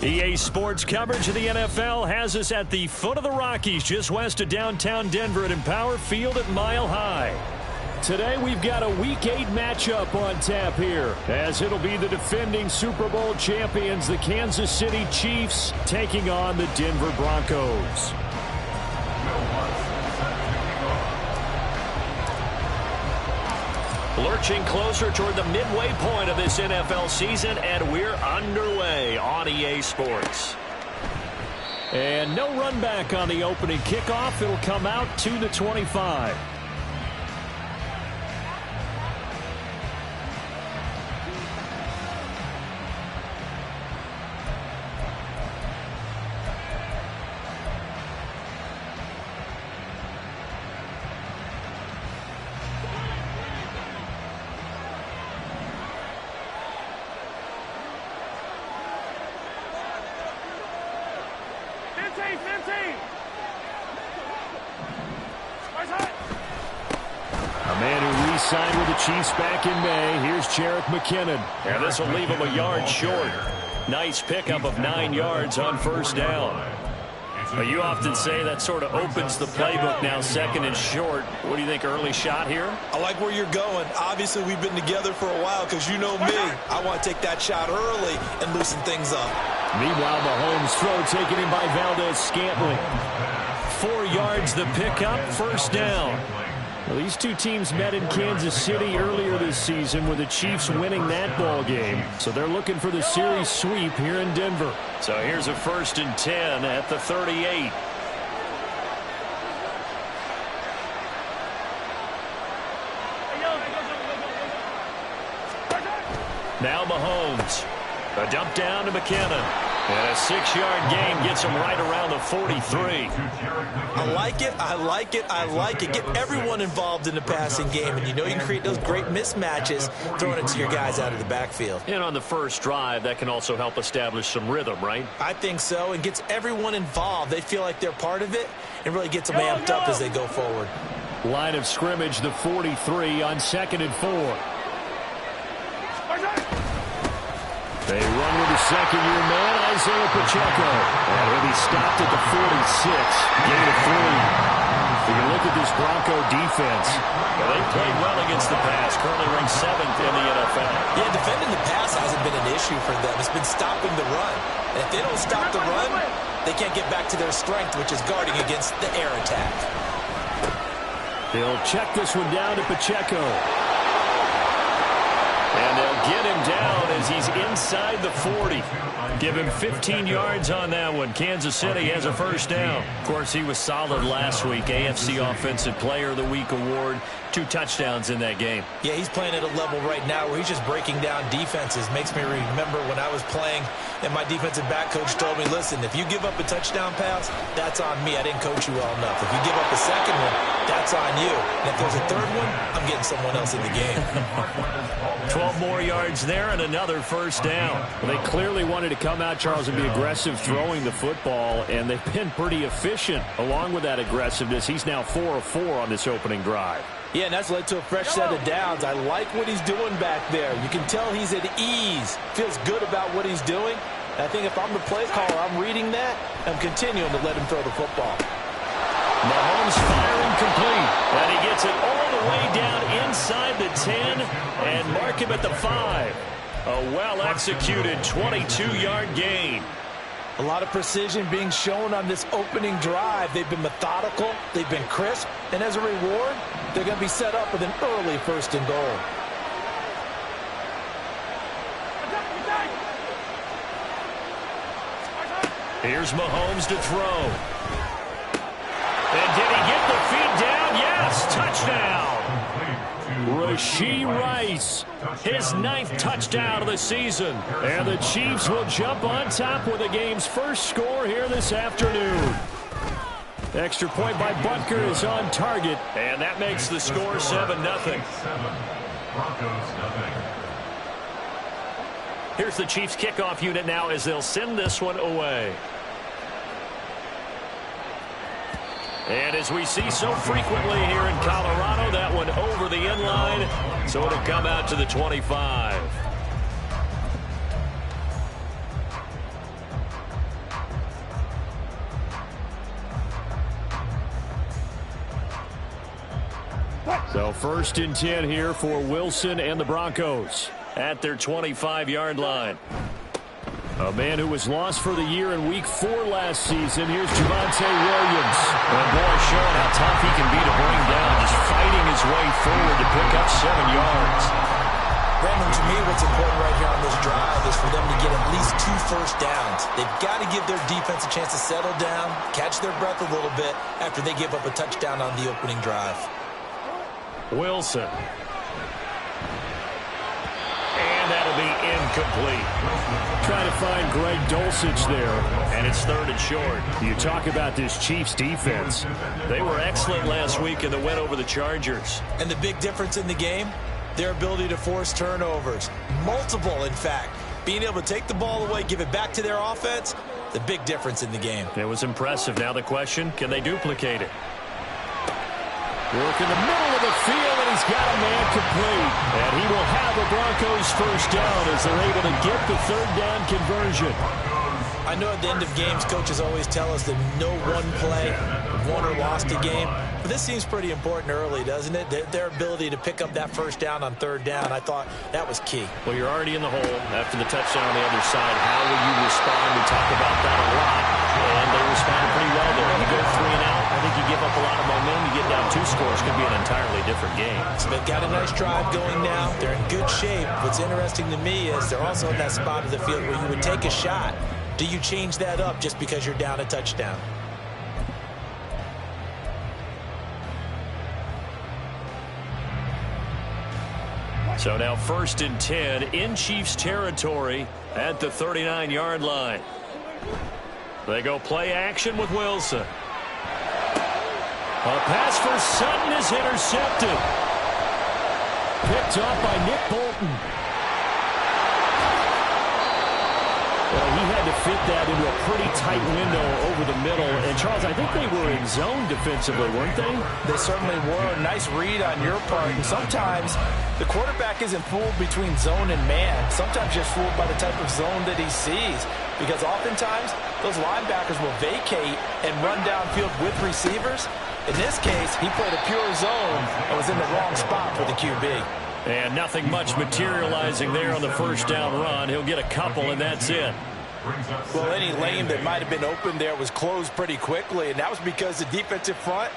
EA Sports coverage of the NFL has us at the foot of the Rockies, just west of downtown Denver at Empower Field at Mile High. Today we've got a Week 8 matchup on tap here, as it'll be the defending Super Bowl champions, the Kansas City Chiefs, taking on the Denver Broncos. Lurching closer toward the midway point of this NFL season, and we're underway on EA Sports. And no run back on the opening kickoff. It'll come out to the 25. Signed with the Chiefs back in May. Here's Jerick McKinnon. And this will leave him a yard short. Nice pickup of 9 yards on first down. But you often say that sort of opens the playbook now, second and short. What do you think, early shot here? I like where you're going. Obviously, we've been together for a while because you know me. I want to take that shot early and loosen things up. Meanwhile, Mahomes' throw taken in by Valdez-Scantling. 4 yards the pickup, first down. Well, these two teams met in Kansas City earlier this season with the Chiefs winning that ball game. So they're looking for the series sweep here in Denver. So here's a 1st and 10 at the 38. Now Mahomes. A dump down to McKinnon. And a 6-yard gain gets him right around the 43. I like it, I like it, I like it. Get everyone involved in the passing game, and you know you can create those great mismatches throwing it to your guys out of the backfield. And on the first drive, that can also help establish some rhythm, right? I think so, and gets everyone involved. They feel like they're part of it, and really gets them amped up as they go forward. Line of scrimmage, the 43 on 2nd and 4. They run with the second-year man, Isaiah Pacheco. And he'll be stopped at the 46. Gain of 3. If you look at this Bronco defense, well, they played well against the pass. Currently ranked 7th in the NFL. Yeah, defending the pass hasn't been an issue for them. It's been stopping the run. And if they don't stop the run, they can't get back to their strength, which is guarding against the air attack. They'll check this one down to Pacheco. And they'll get him down as he's inside the 40. Give him 15 yards on that one. Kansas City has a first down. Of course, he was solid last week. AFC Offensive Player of the Week award. 2 touchdowns in that game. Yeah, he's playing at a level right now where he's just breaking down defenses. Makes me remember when I was playing and my defensive back coach told me, listen, if you give up a touchdown pass, that's on me. I didn't coach you well enough. If you give up a second one, that's on you. And if there's a third one, I'm getting someone else in the game. 12 more yards there and another first down. Well, they clearly wanted to come out, Charles, and be aggressive throwing the football, and they've been pretty efficient along with that aggressiveness. He's now 4 of 4 on this opening drive. Yeah, and that's led to a fresh set of downs. I like what he's doing back there. You can tell he's at ease, feels good about what he's doing. And I think if I'm the play caller, I'm reading that, I'm continuing to let him throw the football. Mahomes firing complete, and he gets it all the way down inside the 10 and mark him at the 5. A well-executed 22-yard gain. A lot of precision being shown on this opening drive. They've been methodical, they've been crisp, and as a reward, they're going to be set up with an early 1st and goal. Here's Mahomes to throw. And did he get the feet down? Yes, touchdown. Rashee Rice, his 9th touchdown of the season. And the Chiefs will jump on top with the game's first score here this afternoon. Extra point by Butker is on target. And that makes the score 7-0. Here's the Chiefs kickoff unit now as they'll send this one away. And as we see so frequently here in Colorado, that one over the end line, so it'll come out to the 25. So 1st and 10 here for Wilson and the Broncos at their 25-yard line. A man who was lost for the year in Week 4 last season. Here's Javonte Williams. And boy, showing how tough he can be to bring down, just fighting his way forward to pick up 7 yards. Brandon, to me, what's important right here on this drive is for them to get at least 2 first downs. They've got to give their defense a chance to settle down, catch their breath a little bit after they give up a touchdown on the opening drive. Wilson. And that'll be incomplete. Trying to find Greg Dulcich there, and it's 3rd and short. You talk about this Chiefs defense. They were excellent last week in the win over the Chargers. And the big difference in the game, their ability to force turnovers. Multiple, in fact. Being able to take the ball away, give it back to their offense, the big difference in the game. It was impressive. Now the question, can they duplicate it? Work in the middle of the field, and he's got a man complete. And he will have the Broncos first down as they're able to get the 3rd down conversion. I know at the end of games, coaches always tell us that no one play won or lost a game. But this seems pretty important early, doesn't it? Their ability to pick up that first down on 3rd down, I thought that was key. Well, you're already in the hole after the touchdown on the other side. How will you respond? We talk about that a lot. And they responded pretty well there. You go 3 and out, I think you give up a lot of momentum. You get down 2 scores, could be an entirely different game. So they've got a nice drive going now. They're in good shape. What's interesting to me is they're also in that spot of the field where you would take a shot. Do you change that up just because you're down a touchdown? So now 1st and 10 in Chiefs territory at the 39-yard line. They go play action with Wilson. A pass for Sutton is intercepted. Picked off by Nick Bolton. Well, he had to fit that into a pretty tight window over the middle. And, Charles, I think they were in zone defensively, weren't they? They certainly were. Nice read on your part. And sometimes the quarterback isn't fooled between zone and man. Sometimes just fooled by the type of zone that he sees. Because oftentimes, those linebackers will vacate and run downfield with receivers. In this case, he played a pure zone and was in the wrong spot for the QB. And nothing much materializing there on the first down run. He'll get a couple, and that's it. Well, any lane that might have been open there was closed pretty quickly, and that was because the defensive front,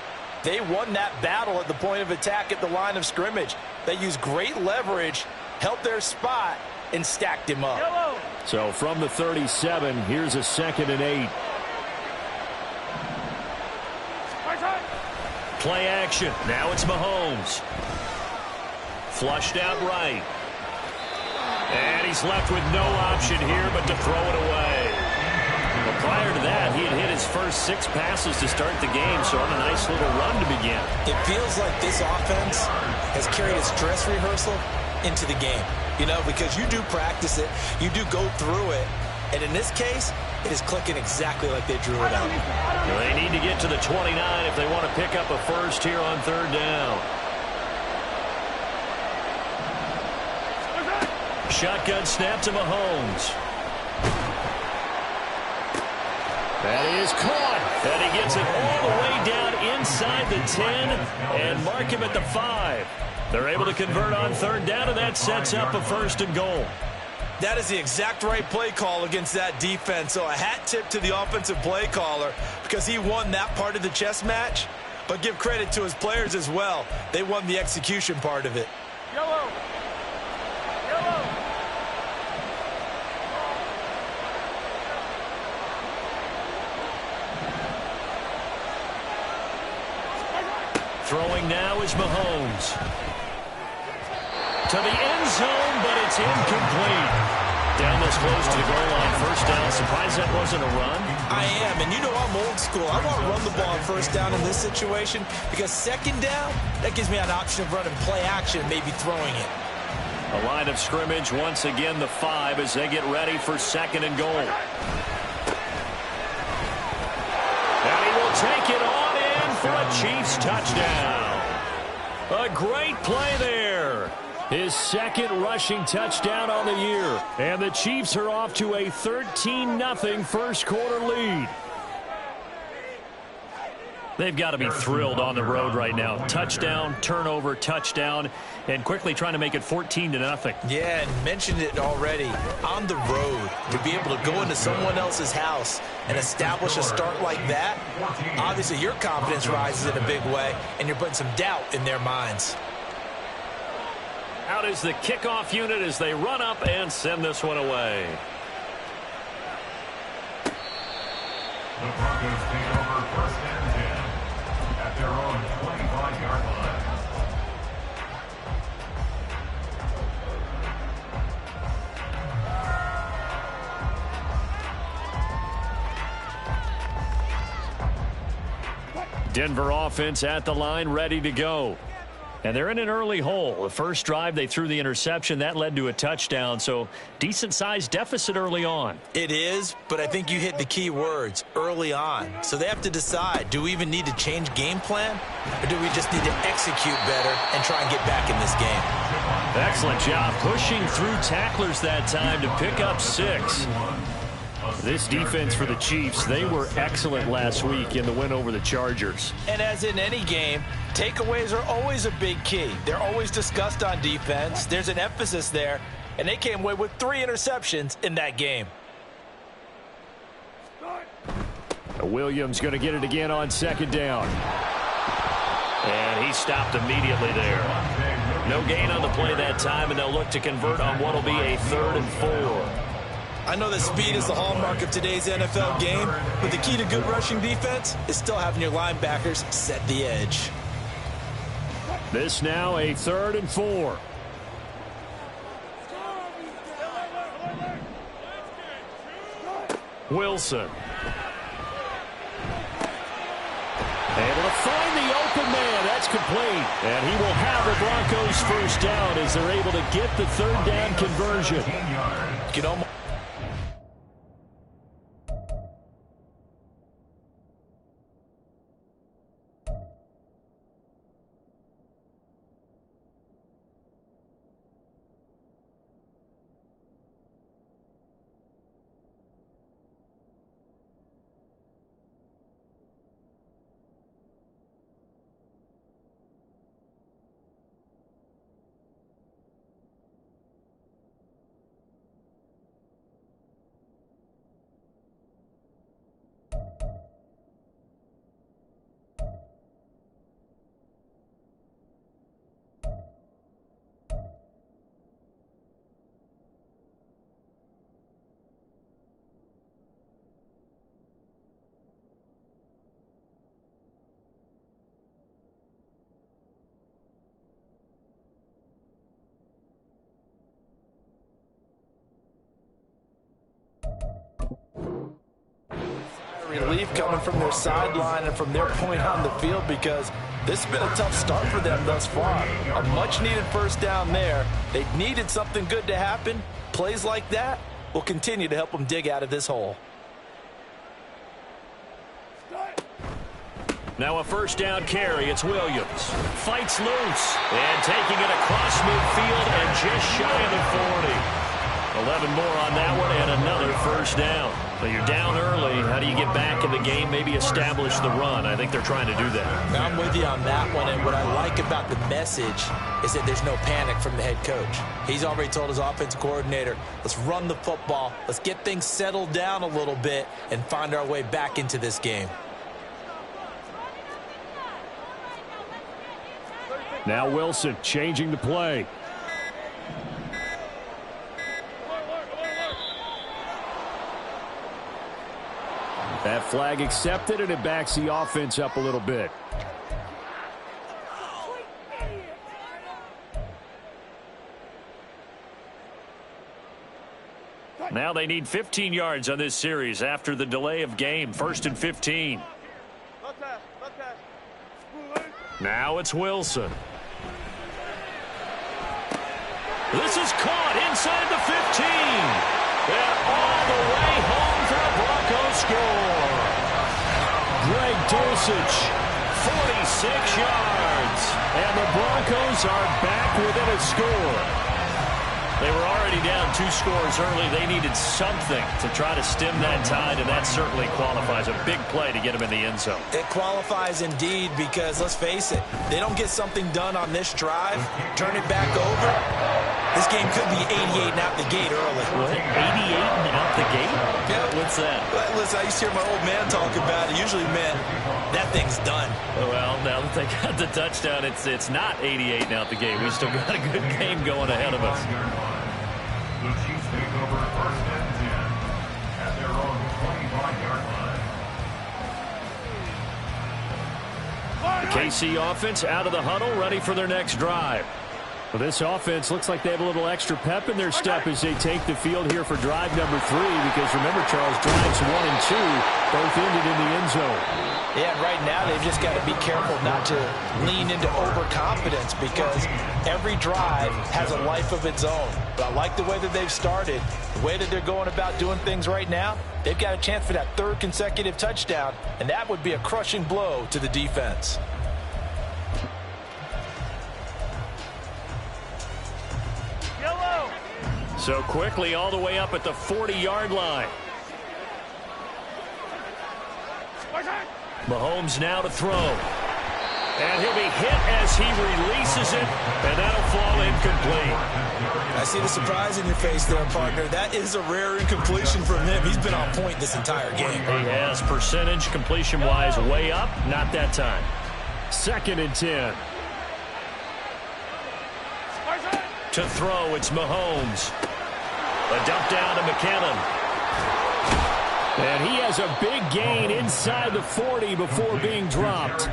they won that battle at the point of attack at the line of scrimmage. They used great leverage, held their spot, and stacked him up. So from the 37, here's a 2nd and 8. Play action. Now it's Mahomes. Flushed out right. And he's left with no option here but to throw it away. Well, prior to that, he had hit his first 6 passes to start the game, so on a nice little run to begin. It feels like this offense has carried its dress rehearsal into the game. You know, because you do practice it, you do go through it, and in this case, it is clicking exactly like they drew it out. Well, they need to get to the 29 if they want to pick up a first here on 3rd down. Shotgun snap to Mahomes. That is caught. And he gets it all the way down inside the 10 and mark him at the 5. They're able to convert on 3rd down, and that sets up a 1st and goal. That is the exact right play call against that defense. So a hat tip to the offensive play caller because he won that part of the chess match. But give credit to his players as well. They won the execution part of it. Yellow. Throwing now is Mahomes. To the end zone, but it's incomplete. Down this close to the goal line, first down. Surprised that wasn't a run? I am, and you know I'm old school. I want to run the ball on first down in this situation because 2nd down, that gives me an option of running play action, maybe throwing it. A line of scrimmage, once again the 5 as they get ready for 2nd and goal. And he will take it on in for a Chiefs touchdown. A great play there. His 2nd rushing touchdown on the year. And the Chiefs are off to a 13-0 first quarter lead. They've got to be thrilled on the road right now. Touchdown, turnover, touchdown, and quickly trying to make it 14-0. Yeah, and mentioned it already. On the road, to be able to go into someone else's house and establish a start like that, obviously your confidence rises in a big way, and you're putting some doubt in their minds. Out is the kickoff unit as they run up and send this one away. The Broncos take over 1st and 10 at their own 25-yard line. Denver offense at the line, ready to go. And they're in an early hole. The first drive, they threw the interception. That led to a touchdown, so decent-sized deficit early on. It is, but I think you hit the key words, early on. So they have to decide, do we even need to change game plan, or do we just need to execute better and try and get back in this game? Excellent job pushing through tacklers that time to pick up 6. This defense for the Chiefs, they were excellent last week in the win over the Chargers. And as in any game, takeaways are always a big key. They're always discussed on defense. There's an emphasis there, and they came away with 3 interceptions in that game. Williams going to get it again on 2nd down. And he stopped immediately there. No gain on the play that time, and they'll look to convert on what will be a 3rd and 4. I know that speed is the hallmark of today's NFL game, but the key to good rushing defense is still having your linebackers set the edge. This now a 3rd and 4. Wilson. Able to find the open man. That's complete. And he will have the Broncos first down as they're able to get the 3rd down conversion. Get almost. Relief coming from their sideline and from their point on the field, because this has been a tough start for them thus far. A much-needed first down there. They needed something good to happen. Plays like that will continue to help them dig out of this hole. Now a first down carry. It's Williams. Fights loose. And taking it across midfield and just shy of the 40. 11 more on that one and another first down. So you're down early. How do you get back in the game, maybe establish the run? I think they're trying to do that. Now, I'm with you on that one, and what I like about the message is that there's no panic from the head coach. He's already told his offensive coordinator, let's run the football, let's get things settled down a little bit and find our way back into this game. Now Wilson changing the play. That flag accepted, and it backs the offense up a little bit. Now they need 15 yards on this series after the delay of game. 1st and 15. Now it's Wilson. This is caught inside the 15. And all the way home for a Broncos score. Greg Dulcich, 46 yards. And the Broncos are back within a score. They were already down 2 scores early. They needed something to try to stem that tide, and that certainly qualifies. A big play to get them in the end zone. It qualifies indeed because, let's face it, they don't get something done on this drive, turn it back over. This game could be 88 and out the gate early. What? 88 and out the gate? Yeah. What's that? Well, listen, I used to hear my old man talk about it. Usually meant that thing's done. Well, now that they got the touchdown, it's not 88 and out the gate. We still got a good game going ahead of us. The Chiefs take over first and 10 at their own 25-yard line. The KC offense out of the huddle, ready for their next drive. Well, this offense looks like they have a little extra pep in their step as they take the field here for drive number 3, because remember, Charles, drives 1 and 2 both ended in the end zone. Yeah, and right now they've just got to be careful not to lean into overconfidence, because every drive has a life of its own. But I like the way that they've started, the way that they're going about doing things right now. They've got a chance for that 3rd consecutive touchdown, and that would be a crushing blow to the defense. So quickly all the way up at the 40-yard line. Mahomes now to throw. And he'll be hit as he releases it, and that'll fall incomplete. I see the surprise in your face there, partner. That is a rare incompletion from him. He's been on point this entire game. He has percentage completion-wise way up, not that time. 2nd and 10. To throw, it's Mahomes. A dump down to McKinnon. And he has a big gain inside the 40 before being dropped.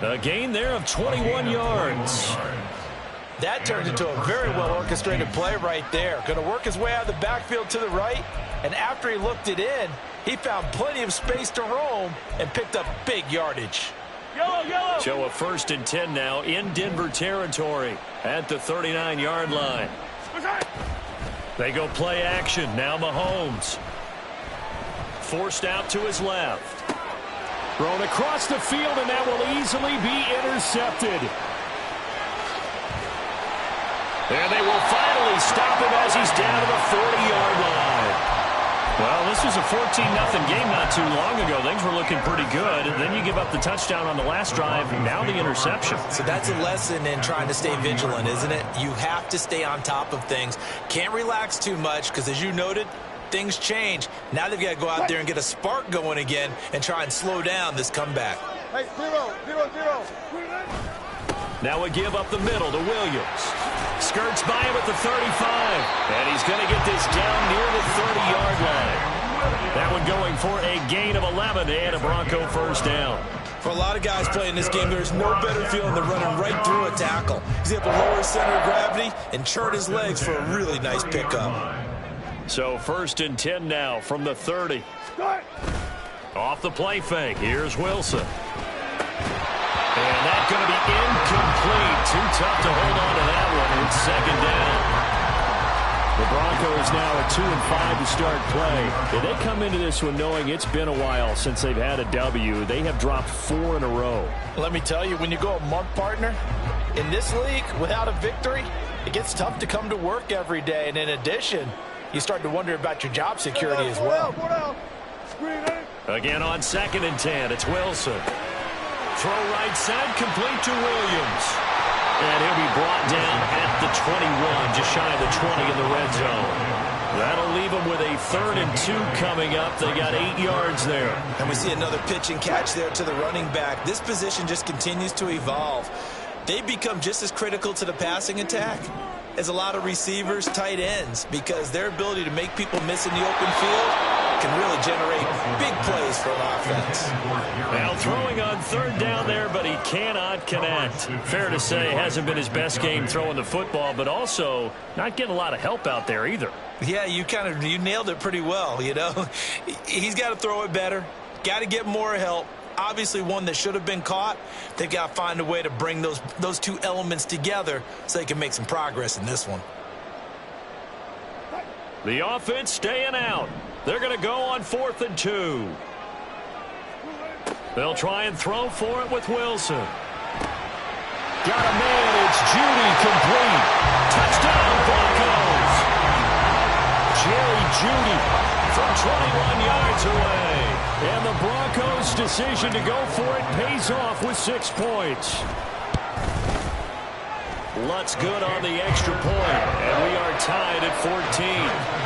A gain there of 21 yards. That turned into a very well-orchestrated play right there. Going to work his way out of the backfield to the right, and after he looked it in, he found plenty of space to roam and picked up big yardage. So a 1st and 10 now in Denver territory at the 39-yard line. They go play action. Now Mahomes. Forced out to his left. Thrown across the field, and that will easily be intercepted. And they will finally stop him as he's down to the 40-yard line. Well, this was a 14-0 game not too long ago. Things were looking pretty good. And then you give up the touchdown on the last drive. Now the interception. So that's a lesson in trying to stay vigilant, isn't it? You have to stay on top of things. Can't relax too much because, as you noted, things change. Now they've got to go out there and get a spark going again and try and slow down this comeback. Hey, 0-0-0. Now a give up the middle to Williams. Skirts by him at the 35. And he's going to get this down near the 30-yard line. That one going for a gain of 11 and a Bronco first down. For a lot of guys playing this game, there's no better feeling than running right through a tackle. He's able to lower his center of gravity and churn his legs for a really nice pickup. So 1st and 10 now from the 30. Off the play fake. Here's Wilson. And that's going to be incomplete. Too tough to hold on to that one. It's 2nd down. The Broncos now at 2-5 to start play. Yeah, they come into this one knowing it's been a while since they've had a W. They have dropped 4 in a row. Let me tell you, when you go a month, partner, in this league without a victory, it gets tough to come to work every day. And in addition, you start to wonder about your job security as well. Again on 2nd and 10, it's Wilson. Throw right side, complete to Williams. And he'll be brought down at the 21, just shy of the 20 in the red zone. That'll leave them with a 3rd and 2 coming up. They got 8 yards there. And we see another pitch and catch there to the running back. This position just continues to evolve. They become just as critical to the passing attack as a lot of receivers, tight ends, because their ability to make people miss in the open field can really generate big plays for an offense. Now throwing on 3rd down there, but he cannot connect. Fair to say, hasn't been his best game throwing the football, but also not getting a lot of help out there either. Yeah, you nailed it pretty well, you know. He's got to throw it better, got to get more help. Obviously one that should have been caught. They've got to find a way to bring those two elements together so they can make some progress in this one. The offense staying out. They're going to go on 4th and 2. They'll try and throw for it with Wilson. Got a man. It's Judy complete. Touchdown, Broncos. Judy from 21 yards away. And the Broncos' decision to go for it pays off with 6 points. Lutz good on the extra point, and we are tied at 14.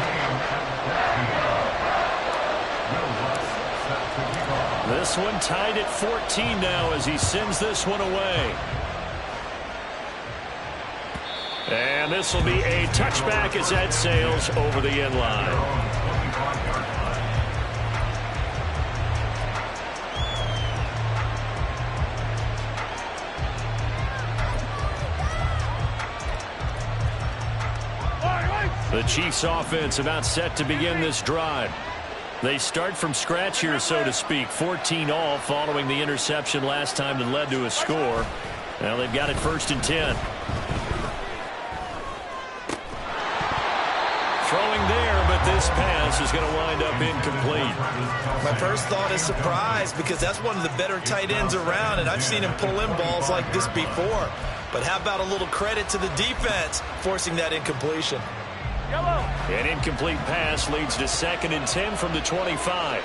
This one tied at 14 now as he sends this one away. And this will be a touchback as that sails over the end line. The Chiefs offense about set to begin this drive. They start from scratch here, so to speak. 14 all following the interception last time that led to a score. Now they've got it 1st and 10. Throwing there, but this pass is going to wind up incomplete. My first thought is surprise because that's one of the better tight ends around, and I've seen him pull in balls like this before. But how about a little credit to the defense forcing that incompletion? An incomplete pass leads to 2nd and 10 from the 25.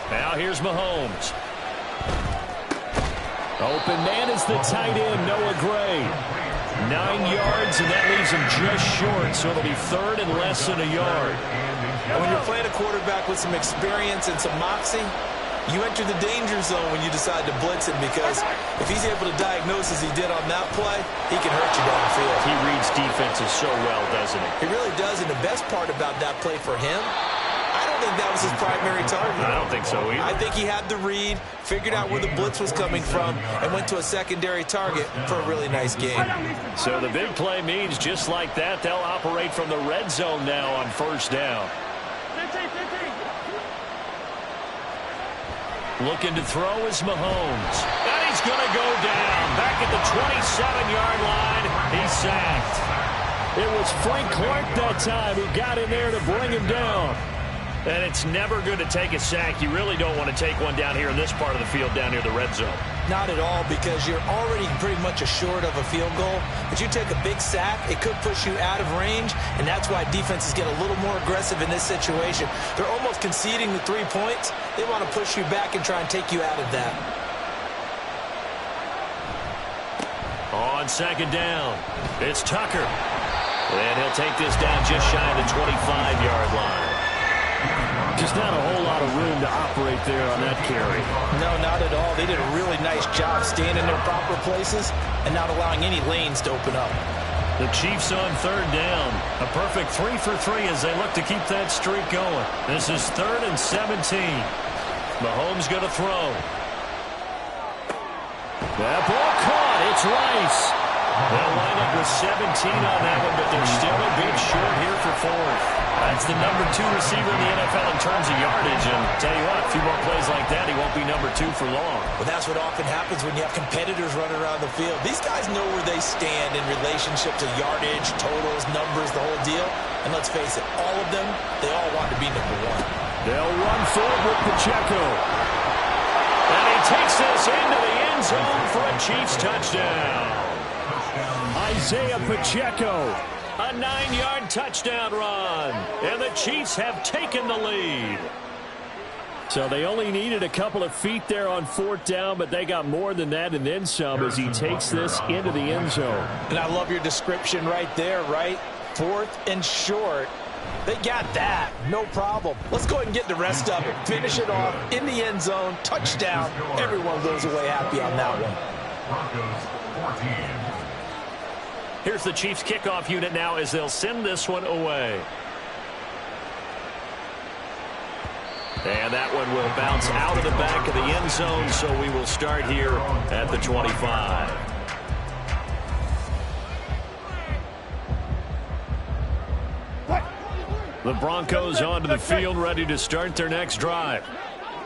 Now here's Mahomes. Open man is the tight end, Noah Gray. 9 yards, and that leaves him just short, so it'll be 3rd and less than a yard. And when you're playing a quarterback with some experience and some moxie, you enter the danger zone when you decide to blitz him, because if he's able to diagnose as he did on that play, he can hurt you downfield. He reads defenses so well, doesn't he? He really does, and the best part about that play for him, I don't think that was his primary target. I don't think so either. I think he had the read, figured out where the blitz was coming from, and went to a secondary target for a really nice game. So the big play means just like that, they'll operate from the red zone now on 1st down. Looking to throw is Mahomes. And he's going to go down. Back at the 27-yard line. He's sacked. It was Frank Clark that time who got in there to bring him down. And it's never good to take a sack. You really don't want to take one down here in this part of the field, down near the red zone. Not at all, because you're already pretty much assured of a field goal. But you take a big sack, it could push you out of range, and that's why defenses get a little more aggressive in this situation. They're almost conceding the 3 points. They want to push you back and try and take you out of that. On 2nd down, it's Tucker. And he'll take this down just shy of the 25-yard line. Just not a whole lot of room to operate there on that carry. No, not at all. They did a really nice job staying in their proper places and not allowing any lanes to open up. The Chiefs on 3rd down. A perfect 3 for 3 as they look to keep that streak going. This is 3rd and 17. Mahomes going to throw. That ball caught. It's Rice. They'll line up with 17 on that one, but they're still a bit short here for 4th. That's the number 2 receiver in the NFL in terms of yardage. And tell you what, a few more plays like that, he won't be number 2 for long. Well, that's what often happens when you have competitors running around the field. These guys know where they stand in relationship to yardage, totals, numbers, the whole deal. And let's face it, all of them, they all want to be number 1. They'll run forward with Pacheco. And he takes this into the end zone for a Chiefs touchdown. Isaiah Pacheco, a 9-yard touchdown run, and the Chiefs have taken the lead. So they only needed a couple of feet there on 4th down, but they got more than that and then some as he takes this into the end zone. And I love your description right there, right? 4th and short. They got that. No problem. Let's go ahead and get the rest of it. Finish it off in the end zone. Touchdown. Everyone goes away happy on that one. Here's the Chiefs kickoff unit now as they'll send this one away. And that one will bounce out of the back of the end zone, so we will start here at the 25. The Broncos onto the field, ready to start their next drive.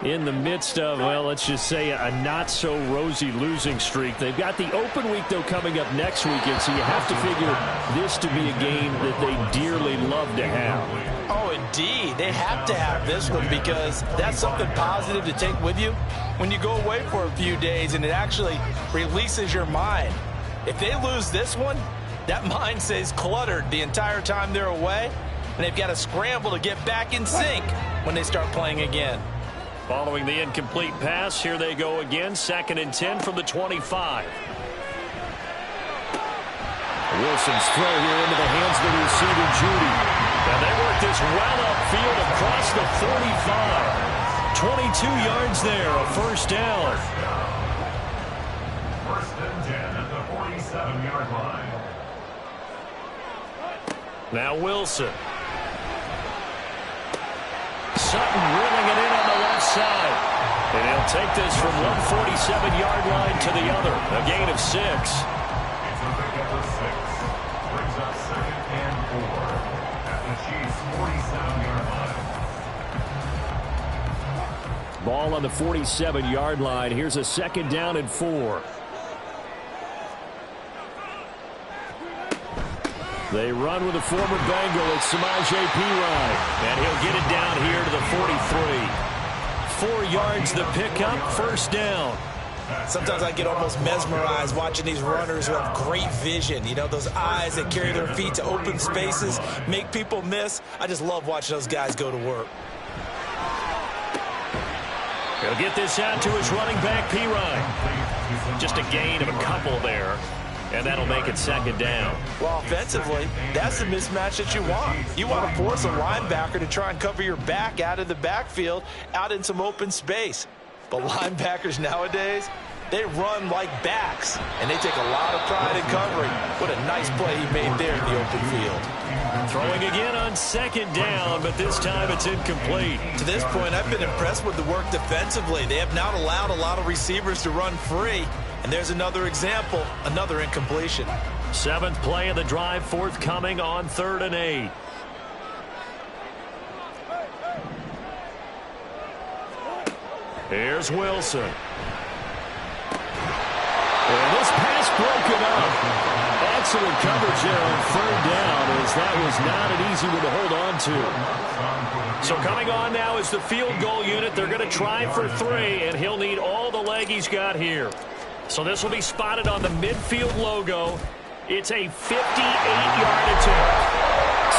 In the midst of, well, let's just say a not-so-rosy losing streak. They've got the open week, though, coming up next weekend, so you have to figure this to be a game that they dearly love to have. Oh, indeed. They have to have this one because that's something positive to take with you when you go away for a few days, and it actually releases your mind. If they lose this one, that mind stays cluttered the entire time they're away, and they've got to scramble to get back in sync when they start playing again. Following the incomplete pass, here they go again. 2nd and 10 from the 25. Wilson's throw here into the hands of the receiver, Judy. And they work this well upfield across the 45. 22 yards there, a first down. First and 10 at the 47-yard line. Now Wilson. Sutton reeling it in on the left side. And he'll take this from one 47-yard line to the other. A gain of 6. It's a pickup of 6. Brings up 2nd and 4 at the Chiefs' 47-yard line. Ball on the 47-yard line. Here's a 2nd down and 4. They run with a former Bengal. It's Samaje Perine. And he'll get it down here to the 43. 4 yards the pickup, first down. Sometimes I get almost mesmerized watching these runners who have great vision. You know, those eyes that carry their feet to open spaces, make people miss. I just love watching those guys go to work. He'll get this out to his running back, Perine. Just a gain of a couple there. And that'll make it 2nd down. Well, offensively, that's the mismatch that you want. You want to force a linebacker to try and cover your back out of the backfield, out in some open space. But linebackers nowadays, they run like backs, and they take a lot of pride in covering. What a nice play he made there in the open field. Throwing again on 2nd down, but this time it's incomplete. To this point, I've been impressed with the work defensively. They have not allowed a lot of receivers to run free. And there's another example, another incompletion. 7th play of the drive forthcoming on 3rd and 8. Here's Wilson. And this pass broken up. Excellent coverage there on 3rd down, as that was not an easy one to hold on to. So coming on now is the field goal unit. They're going to try for 3, and he'll need all the leg he's got here. So this will be spotted on the midfield logo. It's a 58-yard attempt.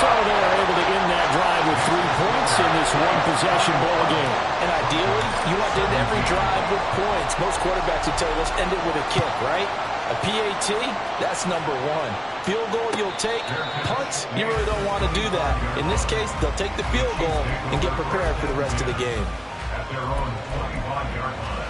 So they're able to end that drive with 3 points in this one-possession ball game. And ideally, you want to end every drive with points. Most quarterbacks would tell you, let's end it with a kick, right? A PAT, that's number 1. Field goal you'll take. Punts, you really don't want to do that. In this case, they'll take the field goal and get prepared for the rest of the game. At their own 25-yard line.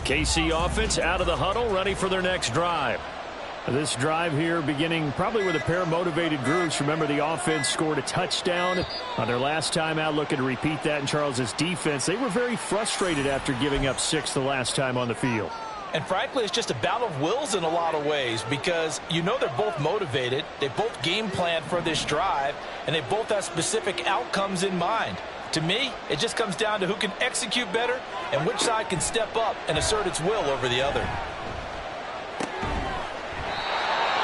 KC offense out of the huddle, ready for their next drive. This drive here beginning probably with a pair of motivated groups. Remember, the offense scored a touchdown on their last time out, looking to repeat that in Charles's defense. They were very frustrated after giving up 6 the last time on the field. And frankly, it's just a battle of wills in a lot of ways, because you know they're both motivated. They both game planned for this drive, and they both have specific outcomes in mind. To me, it just comes down to who can execute better and which side can step up and assert its will over the other.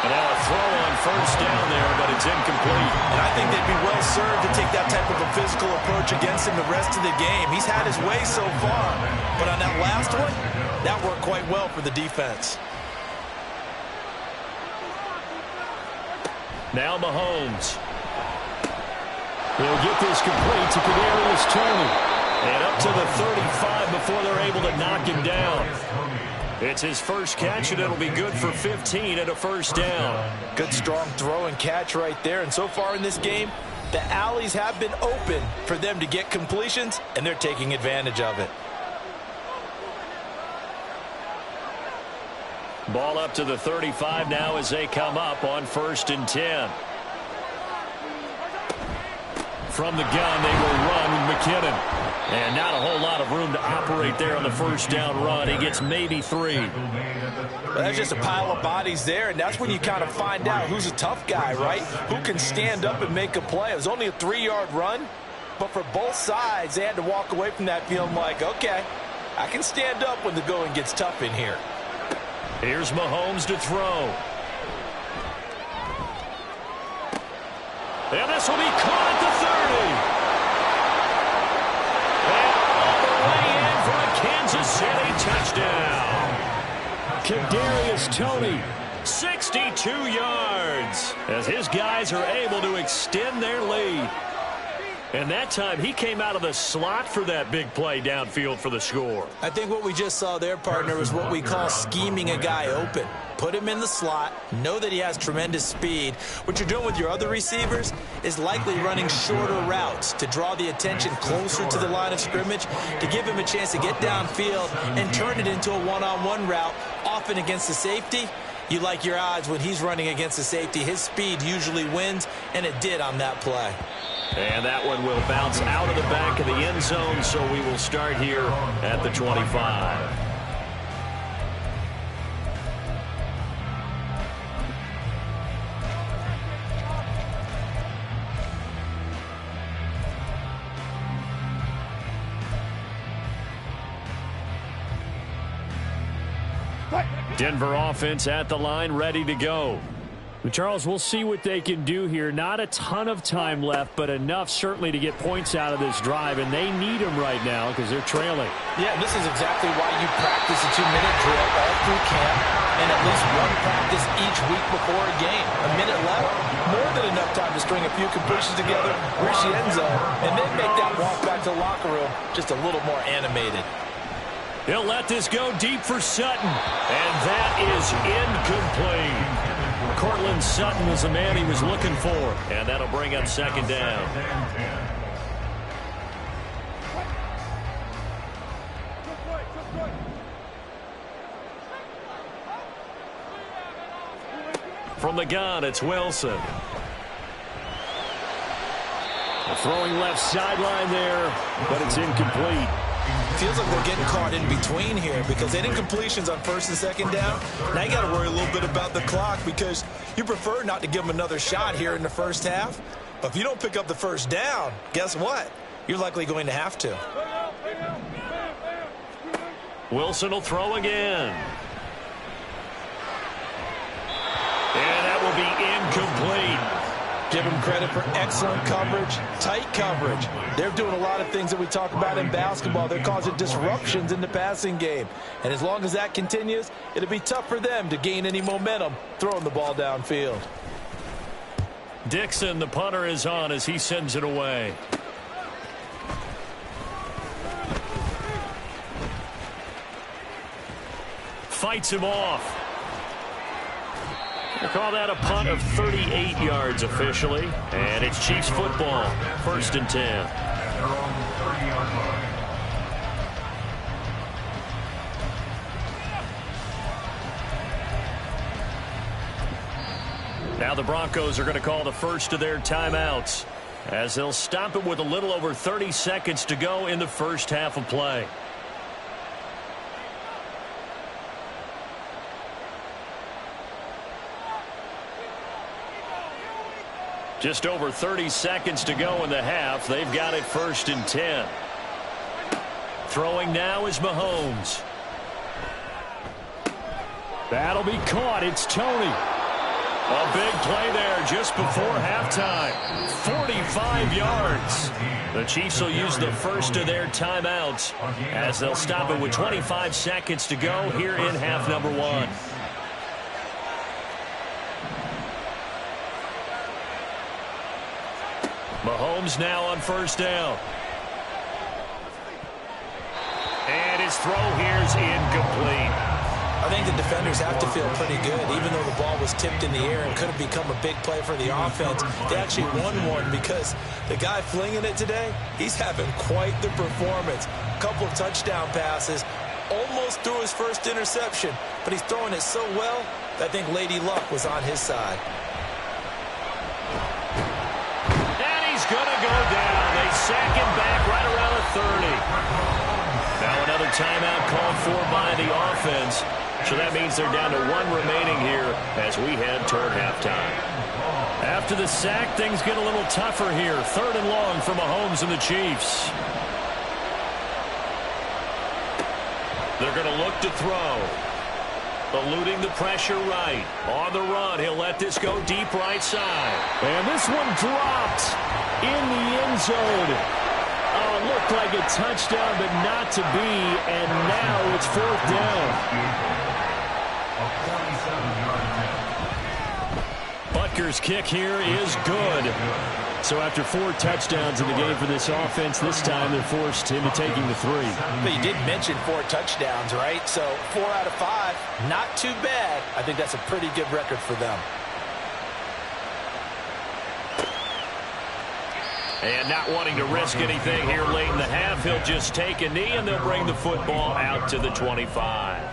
And now a throw on first down there, but it's incomplete. And I think they'd be well served to take that type of a physical approach against him the rest of the game. He's had his way so far, but on that last one, that worked quite well for the defense. Now Mahomes. He'll get this complete to Kadarius Toney. And up to the 35 before they're able to knock him down. It's his first catch, and it'll be good for 15 at a first down. Good, strong throw and catch right there. And so far in this game, the alleys have been open for them to get completions, and they're taking advantage of it. Ball up to the 35 now as they come up on 1st and 10. From the gun, they will run with McKinnon. And not a whole lot of room to operate there on the first down run. He gets maybe 3. Well, that's just a pile of bodies there, and that's when you kind of find out who's a tough guy, right? Who can stand up and make a play. It was only a 3-yard run, but for both sides, they had to walk away from that feeling like, okay, I can stand up when the going gets tough in here. Here's Mahomes to throw. And this will be caught at the 30. And all the way in for a Kansas City touchdown. Kadarius Toney, 62 yards, as his guys are able to extend their lead. And that time, he came out of the slot for that big play downfield for the score. I think what we just saw there, partner, is what we call scheming a guy open. Put him in the slot, know that he has tremendous speed. What you're doing with your other receivers is likely running shorter routes to draw the attention closer to the line of scrimmage, to give him a chance to get downfield and turn it into a one-on-one route, often against the safety. You like your odds when he's running against the safety. His speed usually wins, and it did on that play. And that one will bounce out of the back of the end zone, so we will start here at the 25. Denver offense at the line, ready to go. Charles, we'll see what they can do here. Not a ton of time left, but enough certainly to get points out of this drive, and they need them right now because they're trailing. Yeah, this is exactly why you practice a 2-minute drill all through camp and at least one practice each week before a game. A minute left, more than enough time to string a few completions together, reach the end zone, and then make that walk back to the locker room just a little more animated. He'll let this go deep for Sutton, and that is incomplete. Cortland Sutton was the man he was looking for, and that'll bring up second down. From the gun, it's Wilson. Throwing left sideline there, but it's incomplete. Feels like they're getting caught in between here because they didn't completions on first and second down. Now you got to worry a little bit about the clock because you prefer not to give them another shot here in the first half. But if you don't pick up the first down, guess what? You're likely going to have to. Wilson will throw again. And that will be incomplete. Give them credit for excellent coverage, tight coverage. They're doing a lot of things that we talk about in basketball. They're causing disruptions in the passing game. And as long as that continues, it'll be tough for them to gain any momentum throwing the ball downfield. Dixon, the punter, is on as he sends it away. Fights him off. They call that a punt of 38 yards officially. And it's Chiefs football, 1st and 10. Now the Broncos are going to call the first of their timeouts as they'll stop it with a little over 30 seconds to go in the first half of play. Just over 30 seconds to go in the half. They've got it 1st and 10. Throwing now is Mahomes. That'll be caught. It's Toney. A big play there just before halftime. 45 yards. The Chiefs will use the first of their timeouts as they'll stop it with 25 seconds to go here in half number 1. Mahomes now on first down. And his throw here's incomplete. I think the defenders have to feel pretty good, even though the ball was tipped in the air and could have become a big play for the offense. They actually won one because the guy flinging it today, he's having quite the performance. A couple of touchdown passes, almost threw his first interception, but he's throwing it so well that I think Lady Luck was on his side. And he's is going to go down. They sack him back right around the 30. Now another timeout called for by the offense. So that means they're down to 1 remaining here as we head toward halftime. After the sack, things get a little tougher here. 3rd and long for Mahomes and the Chiefs. They're going to look to throw. Eluding the pressure right. On the run, he'll let this go deep right side. And this one dropped in the end zone. Oh, it looked like a touchdown, but not to be. And now it's 4th down. Butker's kick here is good. So after 4 touchdowns in the game for this offense, this time they're forced into taking the 3. But you did mention 4 touchdowns, right? So 4 out of 5, not too bad. I think that's a pretty good record for them. And not wanting to risk anything here late in the half, he'll just take a knee and they'll bring the football out to the 25.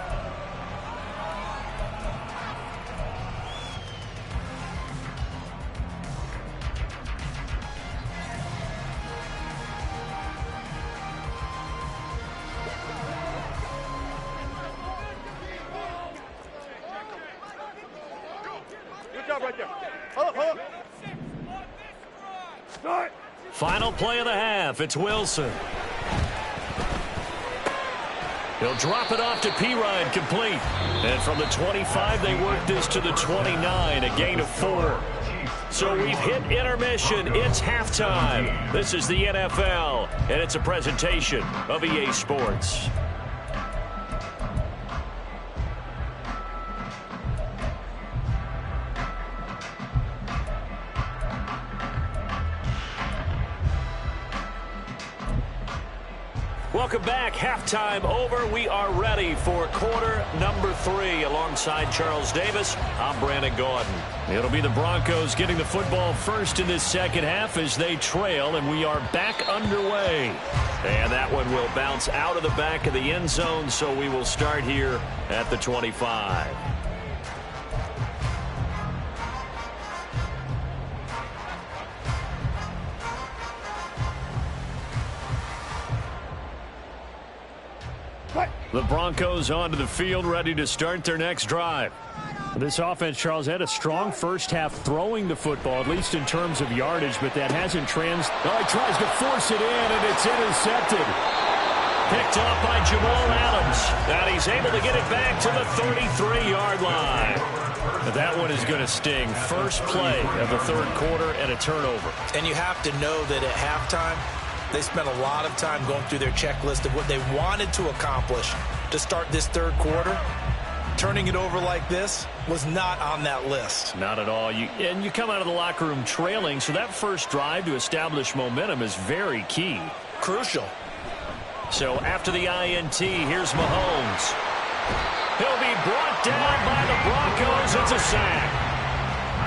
Final play of the half. It's Wilson. He'll drop it off to P-Ryan, complete. And from the 25, they work this to the 29, a gain of 4. So we've hit intermission. It's halftime. This is the NFL, and it's a presentation of EA Sports. Welcome back. Halftime over. We are ready for quarter number 3. Alongside Charles Davis, I'm Brandon Gaudin. It'll be the Broncos getting the football first in this second half as they trail, and we are back underway. And that one will bounce out of the back of the end zone, so we will start here at the 25. The Broncos onto the field, ready to start their next drive. This offense, Charles, had a strong first half throwing the football, at least in terms of yardage, but that hasn't Oh, he tries to force it in, and it's intercepted. Picked up by Jamal Adams. And he's able to get it back to the 33-yard line. But that one is going to sting. First play of the 3rd quarter and a turnover. And you have to know that at halftime, they spent a lot of time going through their checklist of what they wanted to accomplish to start this 3rd quarter. Turning it over like this was not on that list. Not at all. And you come out of the locker room trailing, so that first drive to establish momentum is very key. Crucial. So after the INT, here's Mahomes. He'll be brought down by the Broncos. It's a sack.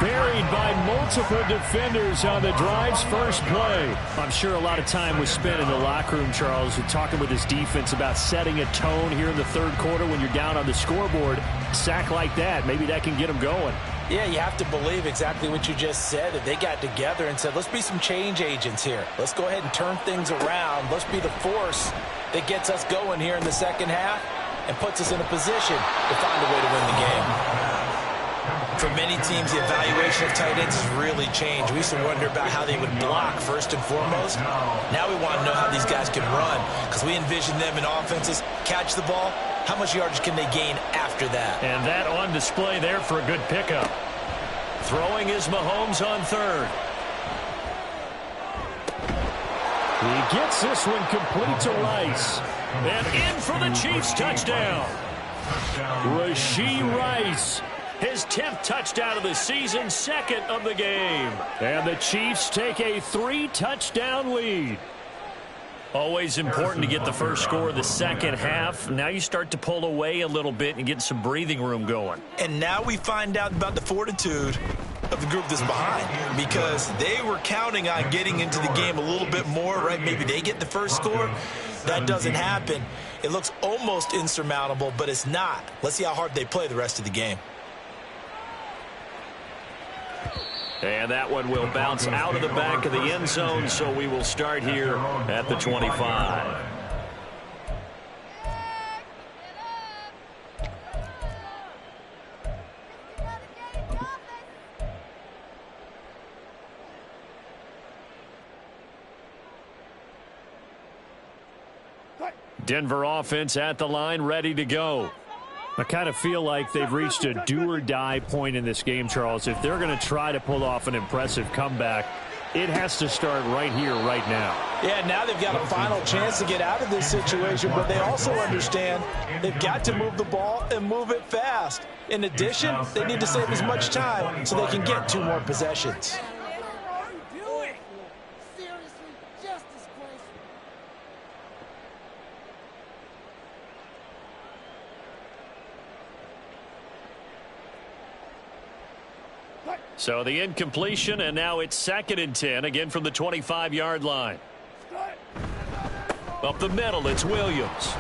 Buried by multiple defenders on the drive's first play. I'm sure a lot of time was spent in the locker room, Charles, talking with his defense about setting a tone here in the 3rd quarter when you're down on the scoreboard. A sack like that, maybe that can get them going. Yeah, you have to believe exactly what you just said. That they got together and said, let's be some change agents here. Let's go ahead and turn things around. Let's be the force that gets us going here in the second half and puts us in a position to find a way to win the game. For many teams, the evaluation of tight ends has really changed. We used to wonder about how they would block first and foremost. Now we want to know how these guys can run because we envision them in offenses, catch the ball. How much yardage can they gain after that? And that on display there for a good pickup. Throwing is Mahomes on 3rd. He gets this one complete to Rice. And in for the Chiefs touchdown. Rashee Rice. His 10th touchdown of the season, 2nd of the game. And the Chiefs take a 3-touchdown lead. Always important to get the first score of the second half. Now you start to pull away a little bit and get some breathing room going. And now we find out about the fortitude of the group that's behind, because they were counting on getting into the game a little bit more, right? Maybe they get the first score. That doesn't happen. It looks almost insurmountable, but it's not. Let's see how hard they play the rest of the game. And that one will bounce out of the back of the end zone, so we will start here at the 25. Denver offense at the line, ready to go. I kind of feel like they've reached a do-or-die point in this game, Charles. If they're going to try to pull off an impressive comeback, it has to start right here, right now. Yeah, now they've got a final chance to get out of this situation, but they also understand they've got to move the ball and move it fast. In addition, they need to save as much time so they can get 2 more possessions. So the incompletion, and now it's 2nd and 10, again from the 25-yard line. Up the middle, it's Williams.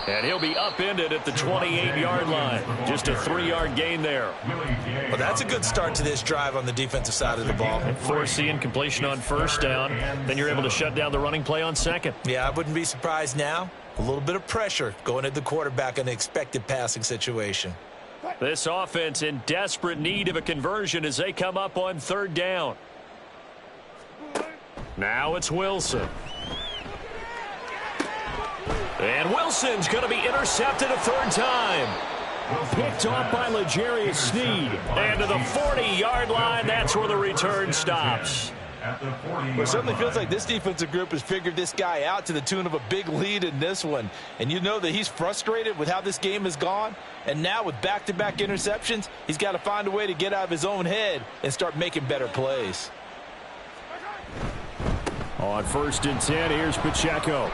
And he'll be upended at the 28-yard line. Just a 3-yard gain there. Well, that's a good start to this drive on the defensive side of the ball. And force the incompletion on 1st down. Then you're able to shut down the running play on 2nd. Yeah, I wouldn't be surprised now. A little bit of pressure going at the quarterback in the expected passing situation. This offense in desperate need of a conversion as they come up on 3rd down. Now it's Wilson. And Wilson's going to be intercepted a 3rd time. Picked off by L'Jarius Sneed. And to the 40-yard line, that's where the return stops. Well, it certainly feels like this defensive group has figured this guy out to the tune of a big lead in this one. And you know that he's frustrated with how this game has gone. And now with back-to-back interceptions, he's got to find a way to get out of his own head and start making better plays. On 1st and 10, here's Pacheco.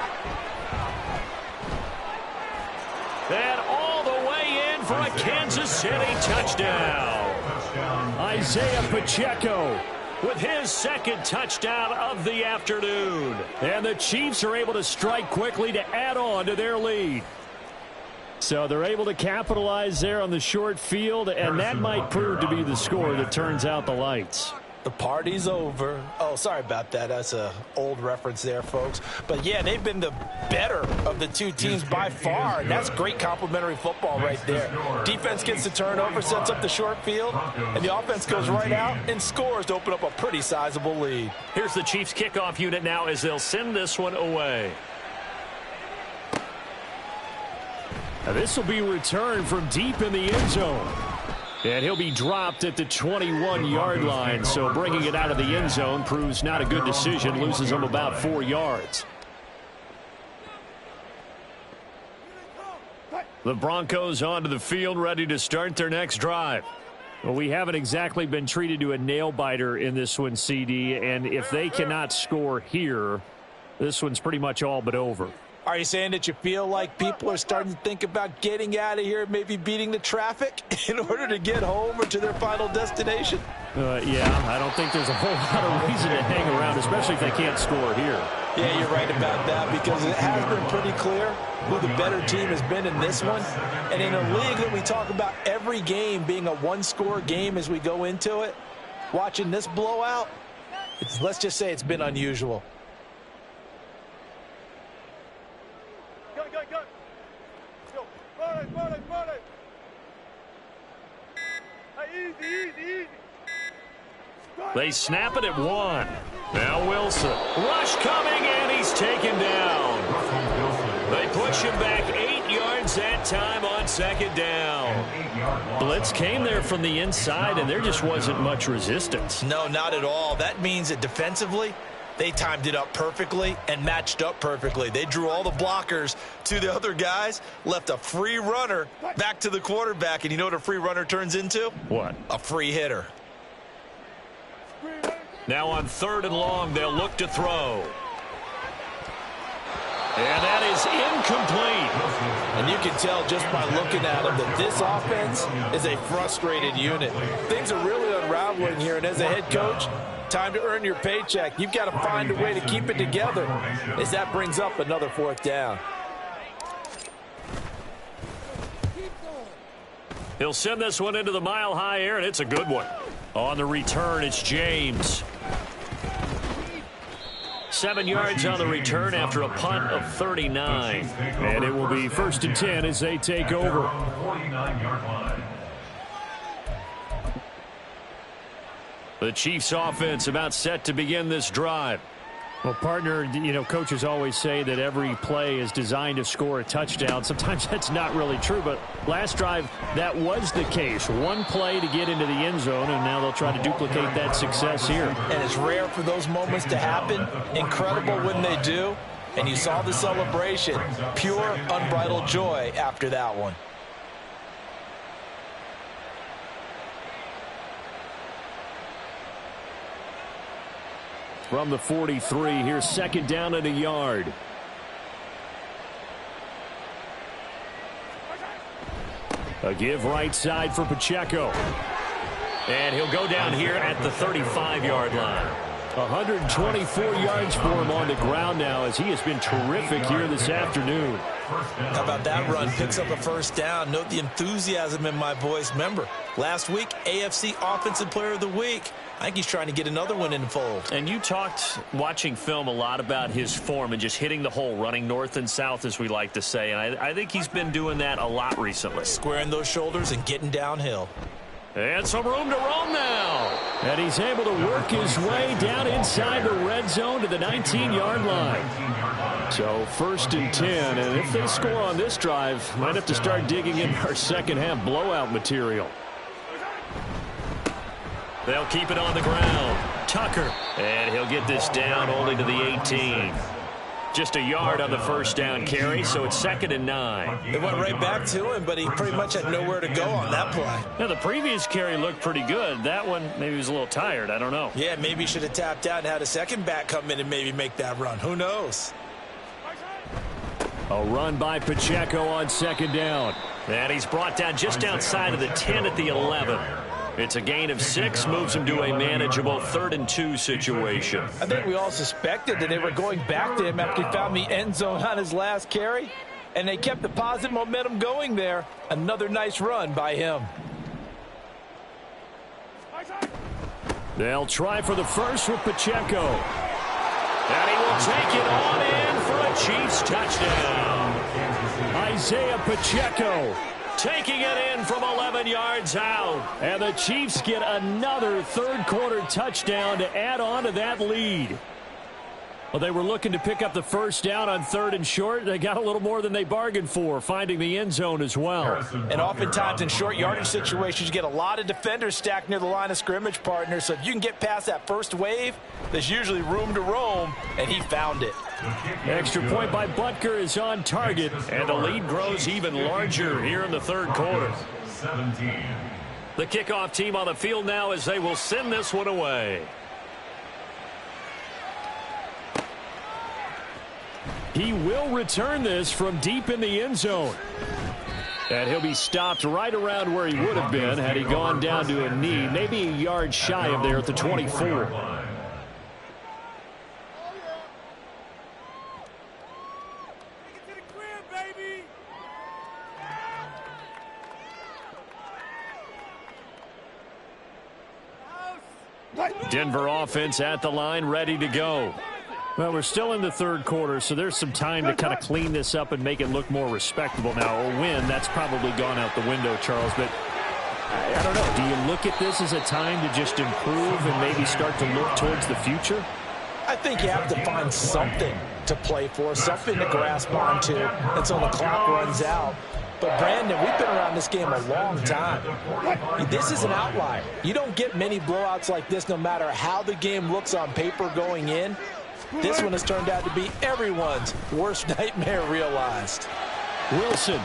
And all the way in for a Kansas City touchdown. Isaiah Pacheco with his 2nd touchdown of the afternoon. And the Chiefs are able to strike quickly to add on to their lead. So they're able to capitalize there on the short field, and that might prove to be the score that turns out the lights. The party's over. Oh, sorry about that. That's an old reference there, folks. But, yeah, they've been the better of the 2 teams by far. And that's great complimentary football right there. Defense gets the turnover, sets up the short field, and the offense goes right out and scores to open up a pretty sizable lead. Here's the Chiefs kickoff unit now as they'll send this one away. Now this will be returned from deep in the end zone. And he'll be dropped at the 21-yard line, so bringing it out of the end zone proves not a good decision, loses him about 4 yards. The Broncos onto the field, ready to start their next drive. Well, we haven't exactly been treated to a nail-biter in this one, CD, and if they cannot score here, this one's pretty much all but over. Are you saying that you feel like people are starting to think about getting out of here, maybe beating the traffic in order to get home or to their final destination? Yeah, I don't think there's a whole lot of reason to hang around, especially if they can't score here. Yeah, you're right about that, because it has been pretty clear who the better team has been in this one. And in a league that we talk about every game being a one-score game as we go into it, watching this blowout, let's just say it's been unusual. They snap it at 1. Now Wilson. Rush coming, and he's taken down. They push him back 8 yards that time on 2nd down. Blitz came there from the inside, and there just wasn't much resistance. No, not at all. That means that defensively, they timed it up perfectly and matched up perfectly. They drew all the blockers to the other guys, left a free runner back to the quarterback, and you know what a free runner turns into? What? A free hitter. Now on 3rd and long, they'll look to throw. And that is incomplete. And you can tell just by looking at them that this offense is a frustrated unit. Things are really unraveling here, and as a head coach, time to earn your paycheck. You've got to find a way to keep it together as that brings up another 4th down. He'll send this one into the mile-high air, and it's a good one. On the return, it's James. 7 yards on the return after a punt of 39. And it will be 1st and 10 as they take over. 49-yard line. The Chiefs offense about set to begin this drive. Well, partner, you know, coaches always say that every play is designed to score a touchdown. Sometimes that's not really true, but last drive, that was the case. One play to get into the end zone, and now they'll try to duplicate that success here. And it's rare for those moments to happen. Incredible when they do. And you saw the celebration. Pure, unbridled joy after that one. From the 43, here's 2nd down and a yard. A give right side for Pacheco. And he'll go down here at the 35-yard line. 124 yards for him on the ground now as he has been terrific here this afternoon. How about that run? Picks up a 1st down. Note the enthusiasm in my voice. Remember, last week, AFC Offensive Player of the Week. I think he's trying to get another one in the fold. And you talked, watching film, a lot about his form and just hitting the hole, running north and south, as we like to say. And I think he's been doing that a lot recently. Squaring those shoulders and getting downhill. And some room to roam now. And he's able to work his way down inside the red zone to the 19-yard line. So 1st and 10. And if they score on this drive, might have to start digging in our second-half blowout material. They'll keep it on the ground. Tucker. And he'll get this down only to the 18. Just a yard on the 1st down carry, so it's 2nd and 9. They went right back to him, but he pretty much had nowhere to go on that play. Now, the previous carry looked pretty good. That one, maybe he was a little tired. I don't know. Yeah, maybe he should have tapped out and had a second back come in and maybe make that run. Who knows? A run by Pacheco on 2nd down. And he's brought down just outside of the 10 at the 11. It's a gain of 6, moves him to a manageable 3rd and 2 situation. I think we all suspected that they were going back to him after he found the end zone on his last carry. And they kept the positive momentum going there. Another nice run by him. They'll try for the first with Pacheco. And he will take it on in for a Chiefs touchdown. Isaiah Pacheco taking it in from 11 yards out. And the Chiefs get another 3rd quarter touchdown to add on to that lead. Well, they were looking to pick up the 1st down on 3rd and short. They got a little more than they bargained for, finding the end zone as well. And oftentimes in short yardage situations, you get a lot of defenders stacked near the line of scrimmage, partner. So if you can get past that first wave, there's usually room to roam, and he found it. Extra point by Butker is on target, and the lead grows even larger here in the 3rd quarter. 17. The kickoff team on the field now as they will send this one away. He will return this from deep in the end zone. And he'll be stopped right around where he would have been had he gone down to a knee, maybe a yard shy of there at the 24. Denver offense at the line, ready to go. Well, we're still in the 3rd quarter, so there's some time to kind of clean this up and make it look more respectable. Now, a win, that's probably gone out the window, Charles, but I don't know. Do you look at this as a time to just improve and maybe start to look towards the future? I think you have to find something to play for, something to grasp onto until the clock runs out. But, Brandon, we've been around this game a long time. This is an outlier. You don't get many blowouts like this no matter how the game looks on paper going in. This one has turned out to be everyone's worst nightmare realized. Wilson.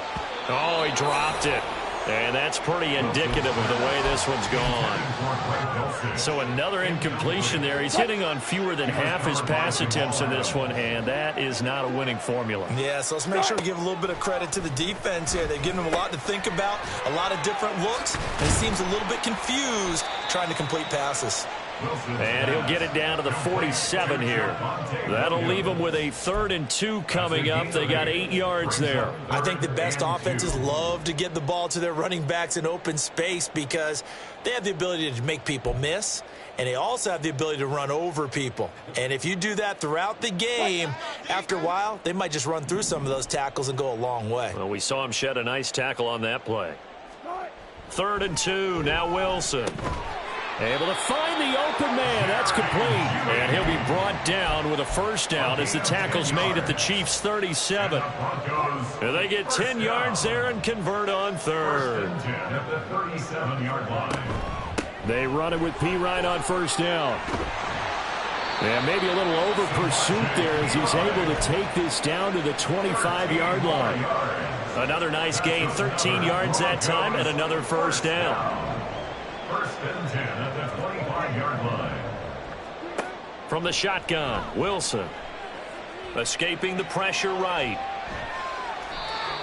Oh, he dropped it. And that's pretty indicative of the way this one's gone. So another incompletion there. He's hitting on fewer than half his pass attempts in this one, and that is not a winning formula. Yeah, so let's make sure we give a little bit of credit to the defense here. They've given him a lot to think about, a lot of different looks, and he seems a little bit confused trying to complete passes. And he'll get it down to the 47 here. That'll leave them with a 3rd and 2 coming up. They got 8 yards there. I think the best offenses love to get the ball to their running backs in open space because they have the ability to make people miss, and they also have the ability to run over people. And if you do that throughout the game, after a while, they might just run through some of those tackles and go a long way. Well, we saw him shed a nice tackle on that play. 3rd and 2, now Wilson. Able to find the open man. That's complete. And he'll be brought down with a 1st down as the tackle's made at the Chiefs' 37. And they get 10 yards there and convert on 3rd. They run it with Pirine on 1st down. And maybe a little over pursuit there as he's able to take this down to the 25-yard line. Another nice gain, 13 yards that time, and another 1st down. 1st and 10 at the 25-yard line. From the shotgun, Wilson. Escaping the pressure right.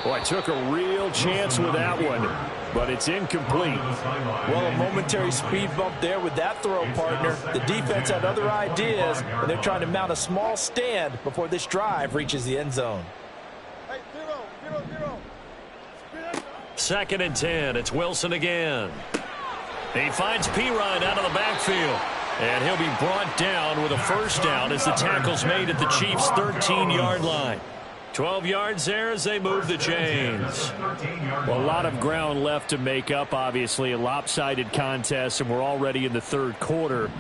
Boy, took a real chance with that one, but it's incomplete. Well, a momentary speed bump there with that throw, partner. The defense had other ideas, and they're trying to mount a small stand before this drive reaches the end zone. Hey, 0. 2nd and 10. It's Wilson again. He finds Pirine out of the backfield. And he'll be brought down with a 1st down as the tackle's made at the Chiefs' 13-yard line. 12 yards there as they move the chains. Well, a lot of ground left to make up, obviously. A lopsided contest, and we're already in the 3rd quarter.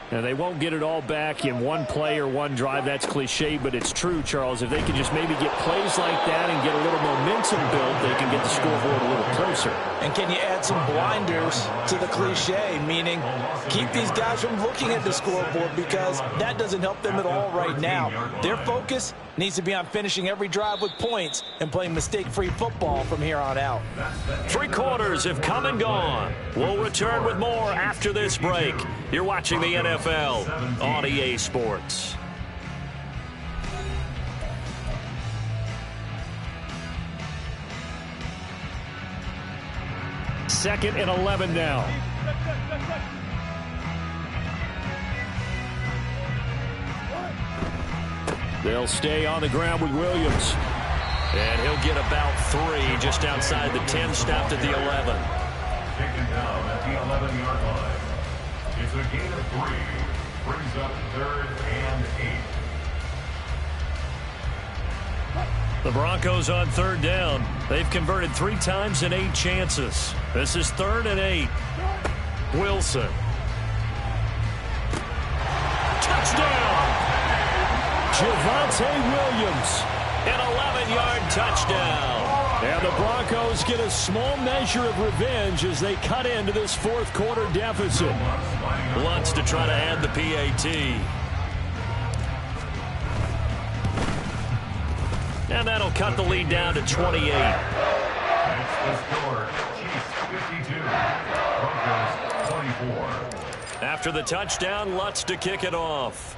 And they won't get it all back in one play or one drive. That's cliche, but it's true, Charles. If they can just maybe get plays like that and get a little momentum built, they can get the scoreboard a little closer. And can you add some blinders to the cliche, meaning keep these guys from looking at the scoreboard because that doesn't help them at all right now. Their focus needs to be on finishing every drive with points and playing mistake-free football from here on out. 3 quarters have come and gone. We'll return with more after this break. You're watching the NFL on EA Sports. Second and 11 now. They'll stay on the ground with Williams. And he'll get about 3 just outside the 10, stopped at the 11. Taken down at the 11-yard line. It's a gain of 3. Brings up 3rd and 8. The Broncos on 3rd down. They've converted 3 times in 8 chances. This is 3rd and 8. Wilson. Touchdown! Javonte Williams. An 11-yard touchdown. And the Broncos get a small measure of revenge as they cut into this 4th quarter deficit. Lutz to try to add the PAT. And that'll cut the lead down to 28. That's the score. Chiefs 52. Broncos 24. After the touchdown, Lutz to kick it off.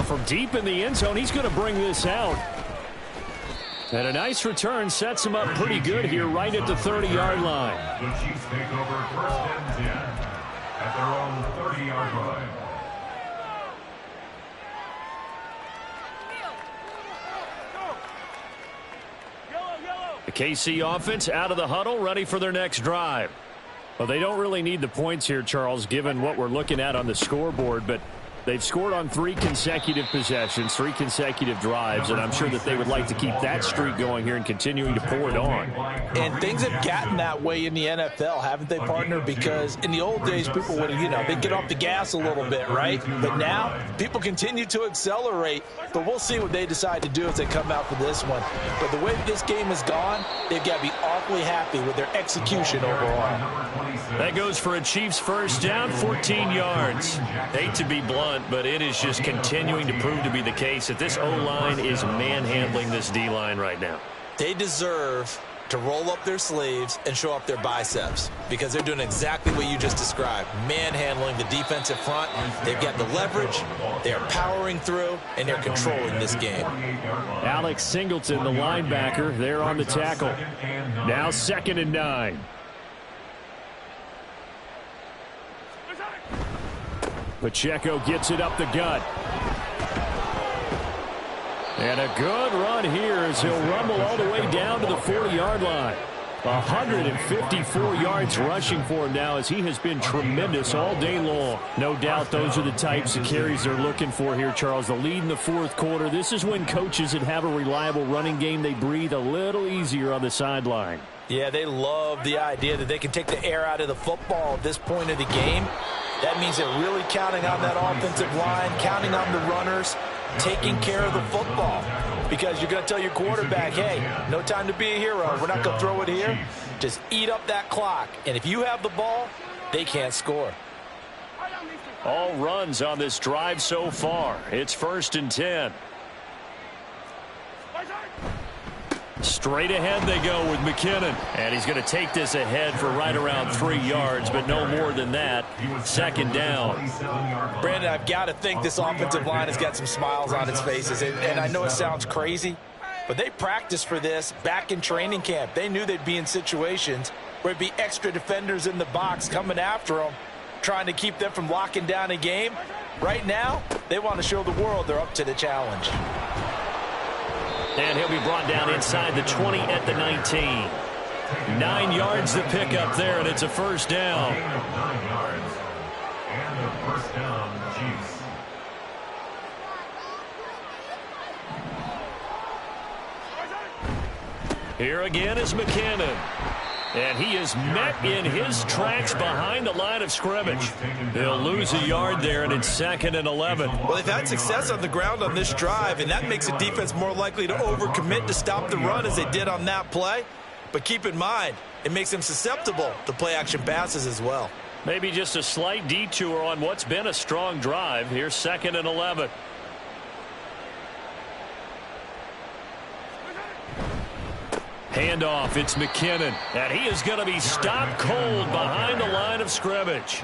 From deep in the end zone, he's going to bring this out. And a nice return sets him up pretty good here right at the 30-yard line. The Chiefs take over 1st and 10 at their own 30-yard line. The KC offense out of the huddle, ready for their next drive. Well, they don't really need the points here, Charles, given what we're looking at on the scoreboard, but they've scored on 3 consecutive possessions, 3 consecutive drives, and I'm sure that they would like to keep that streak going here and continuing to pour it on. And things have gotten that way in the NFL, haven't they, partner? Because in the old days, people would, they'd get off the gas a little bit, right? But now, people continue to accelerate, but we'll see what they decide to do as they come out for this one. But the way this game has gone, they've got to be awfully happy with their execution overall. That goes for a Chiefs 1st down, 14 yards. Hate to be blunt, but it is just continuing to prove to be the case that this O-line is manhandling this D-line right now. They deserve to roll up their sleeves and show up their biceps because they're doing exactly what you just described, manhandling the defensive front. They've got the leverage, they're powering through, and they're controlling this game. Alex Singleton, the linebacker, there on the tackle. Now 2nd and 9. Pacheco gets it up the gut. And a good run here as he'll rumble all the way down to the 40-yard line. 154 yards rushing for him now as he has been tremendous all day long. No doubt those are the types of carries they're looking for here, Charles. The lead in the 4th quarter. This is when coaches that have a reliable running game, they breathe a little easier on the sideline. Yeah, they love the idea that they can take the air out of the football at this point of the game. That means they're really counting on that offensive line, counting on the runners, taking care of the football. Because you're going to tell your quarterback, hey, no time to be a hero. We're not going to throw it here. Just eat up that clock. And if you have the ball, they can't score. All runs on this drive so far. It's 1st and 10. Straight ahead they go with McKinnon. And he's going to take this ahead for right around 3 yards, but no more than that. 2nd down. Brandon, I've got to think this offensive line has got some smiles on its faces. And I know it sounds crazy, but they practiced for this back in training camp. They knew they'd be in situations where it'd be extra defenders in the box coming after them, trying to keep them from locking down a game. Right now, they want to show the world they're up to the challenge. And he'll be brought down inside the 20 at the 19. 9 yards to pick up there, and it's a 1st down. 9 yards. And the 1st down, Chiefs. Here again is McKinnon. And he is met in his tracks behind the line of scrimmage. They'll lose a yard there, and it's 2nd and 11. Well, they've had success on the ground on this drive, and that makes the defense more likely to overcommit to stop the run as they did on that play. But keep in mind, it makes them susceptible to play-action passes as well. Maybe just a slight detour on what's been a strong drive. Here's 2nd and 11. Handoff, it's McKinnon, and he is going to be stopped cold behind the line of scrimmage.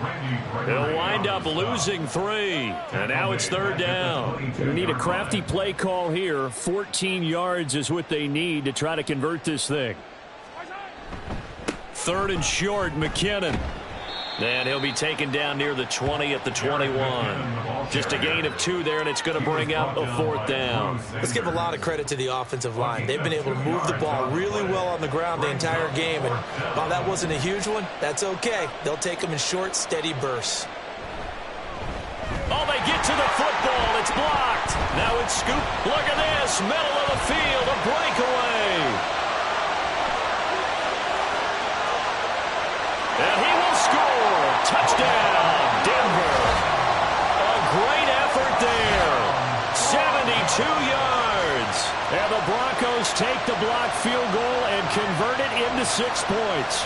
They'll wind up losing 3, and now it's 3rd down. They need a crafty play call here. 14 yards is what they need to try to convert this thing. 3rd and short, McKinnon. And he'll be taken down near the 20 at the 21. Just a gain of 2 there, and it's going to bring up a 4th down. Let's give a lot of credit to the offensive line. They've been able to move the ball really well on the ground the entire game, and while that wasn't a huge one, that's okay. They'll take them in short, steady bursts. Oh, they get to the football. It's blocked. Now it's scooped. Look at this. Middle of the field, a breakaway. And he will score. Touchdown, Denver. A great effort there. 72 yards. And the Broncos take the blocked field goal and convert it into 6 points.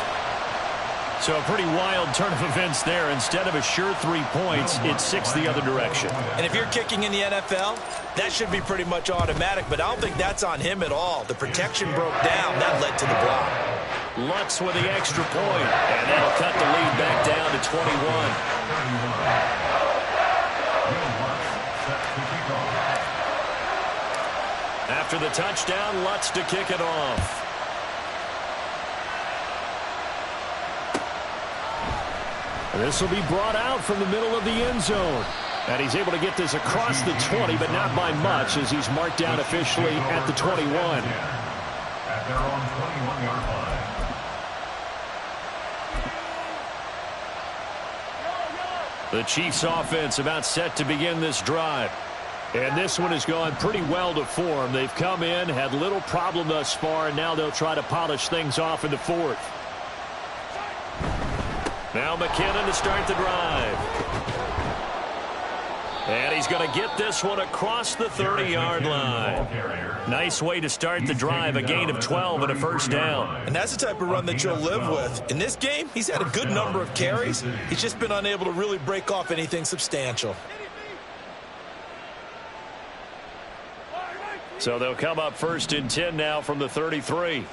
So a pretty wild turn of events there. Instead of a sure 3 points, it's 6 the other direction. And if you're kicking in the NFL, that should be pretty much automatic, but I don't think that's on him at all. The protection broke down. That led to the block. Lutz with the extra point, and that'll cut the lead back down to 21. After the touchdown, Lutz to kick it off. This will be brought out from the middle of the end zone. And he's able to get this across the 20, but not by much, as he's marked down officially at the 21. At their own 21-yard line. The Chiefs offense about set to begin this drive. And this one has gone pretty well to form. They've come in, had little problem thus far, and now they'll try to polish things off in the 4th. Now McKinnon to start the drive. And he's going to get this one across the 30-yard line. Nice way to start the drive, a gain of 12 and a 1st down. And that's the type of run that you'll live with. In this game, he's had a good number of carries. He's just been unable to really break off anything substantial. So they'll come up 1st and 10 now from the 33.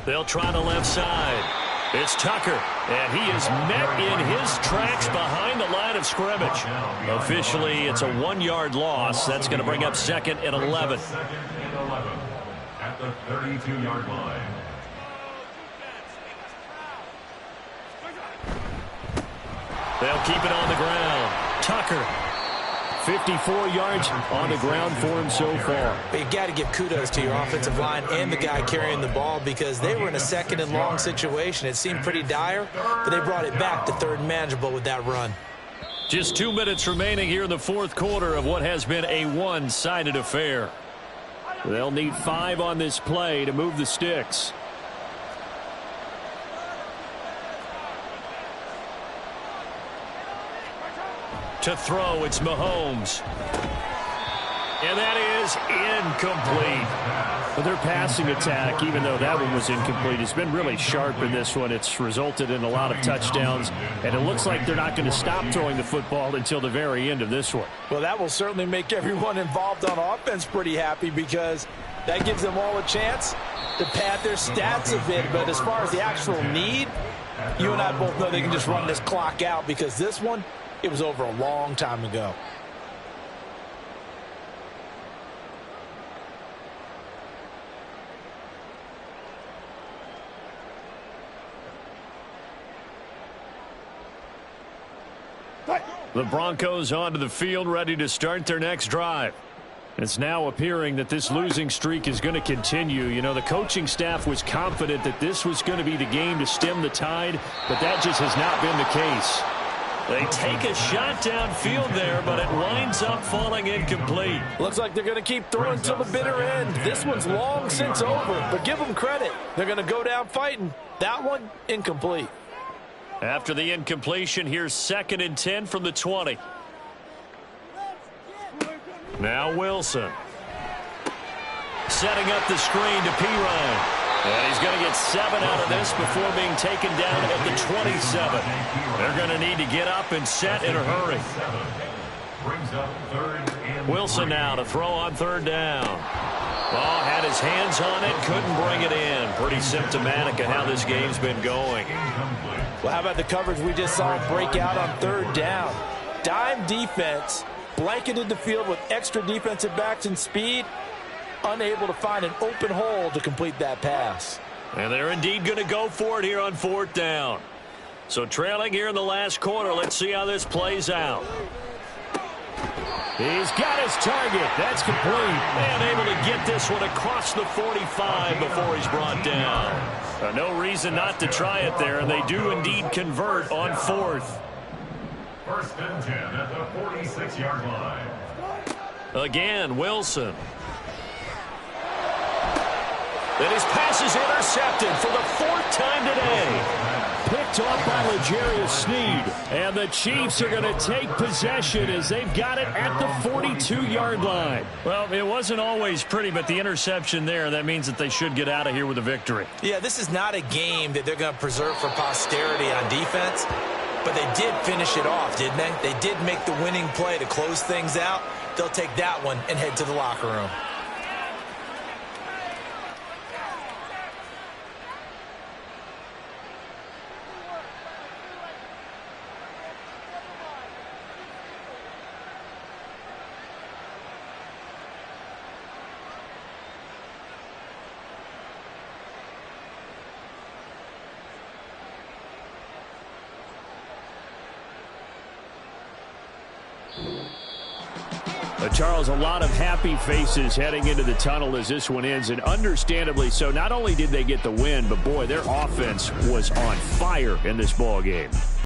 They'll try the left side. It's Tucker, and he is met in his tracks behind the line of scrimmage. Officially, it's a 1-yard loss. That's going to bring up 2nd and 11. Second and 11 at the 32-yard line. They'll keep it on the ground. Tucker, 54 yards on the ground for him so far. But you got to give kudos to your offensive line and the guy carrying the ball because they were in a 2nd and long situation. It seemed pretty dire, but they brought it back to 3rd and manageable with that run. Just 2 minutes remaining here in the 4th quarter of what has been a one-sided affair. They'll need 5 on this play to move the sticks. To throw, it's Mahomes. And that is incomplete. But their passing attack, even though that one was incomplete, has been really sharp in this one. It's resulted in a lot of touchdowns, and it looks like they're not going to stop throwing the football until the very end of this one. Well, that will certainly make everyone involved on offense pretty happy because that gives them all a chance to pad their stats a bit. But as far as the actual need, you and I both know they can just run this clock out because this one, it was over a long time ago. The Broncos onto the field, ready to start their next drive. It's now appearing that this losing streak is going to continue. You know, the coaching staff was confident that this was going to be the game to stem the tide, but that just has not been the case. They take a shot downfield there, but it winds up falling incomplete. Looks like they're going to keep throwing till the bitter end. This one's long since over, but give them credit. They're going to go down fighting. That one, incomplete. After the incompletion, here's 2nd and 10 from the 20. Now Wilson. Setting up the screen to Pirine. And he's going to get 7 out of this before being taken down at the 27. They're going to need to get up and set in a hurry. Wilson now to throw on 3rd down. Ball had his hands on it, couldn't bring it in. Pretty symptomatic of how this game's been going. Well, how about the coverage we just saw break out on 3rd down? Dime defense, blanketed the field with extra defensive backs and speed, unable to find an open hole to complete that pass. And they're indeed going to go for it here on 4th down. So trailing here in the last quarter, let's see how this plays out. He's got his target. That's complete. And able to get this one across the 45 before he's brought down. No reason not to try it there, and they do indeed convert on 4th. 1st and 10 at the 46-yard line. Again, Wilson. Then his pass is intercepted for the 4th time today. Picked off by L'Jarius Sneed. And the Chiefs are going to take possession as they've got it at the 42-yard line. Well, it wasn't always pretty, but the interception there, that means that they should get out of here with a victory. Yeah, this is not a game that they're going to preserve for posterity on defense, but they did finish it off, didn't they? They did make the winning play to close things out. They'll take that one and head to the locker room. Charles, a lot of happy faces heading into the tunnel as this one ends, and understandably so. Not only did they get the win, but boy, their offense was on fire in this ball game.